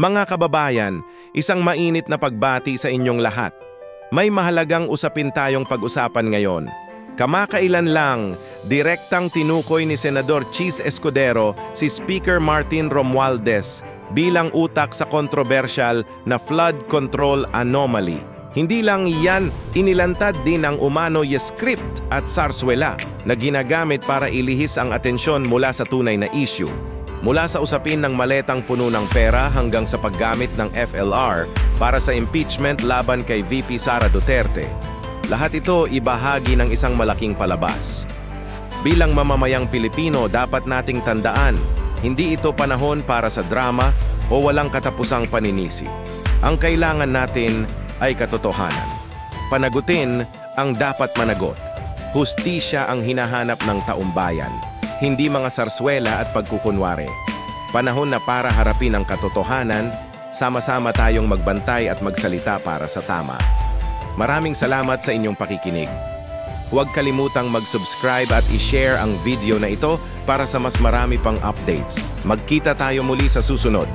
Mga kababayan, isang mainit na pagbati sa inyong lahat. May mahalagang usapin tayong pag-usapan ngayon. Kamakailan lang, direktang tinukoy ni Senador Chis Escudero si Speaker Martin Romualdez bilang utak sa kontrobersyal na flood control anomaly. Hindi lang yan, inilantad din ang umano'y script at sarswela na ginagamit para ilihis ang atensyon mula sa tunay na issue. Mula sa usapin ng maletang puno ng pera hanggang sa paggamit ng FLR para sa impeachment laban kay VP Sara Duterte. Lahat ito ibahagi ng isang malaking palabas. Bilang mamamayang Pilipino, dapat nating tandaan, hindi ito panahon para sa drama o walang katapusang paninisi. Ang kailangan natin ay katotohanan. Panagutin ang dapat managot. Hustisya ang hinahanap ng taumbayan, hindi mga sarswela at pagkukunwari. Panahon na para harapin ang katotohanan, sama-sama tayong magbantay at magsalita para sa tama. Maraming salamat sa inyong pakikinig. Huwag kalimutang mag-subscribe at i-share ang video na ito para sa mas marami pang updates. Magkita tayo muli sa susunod.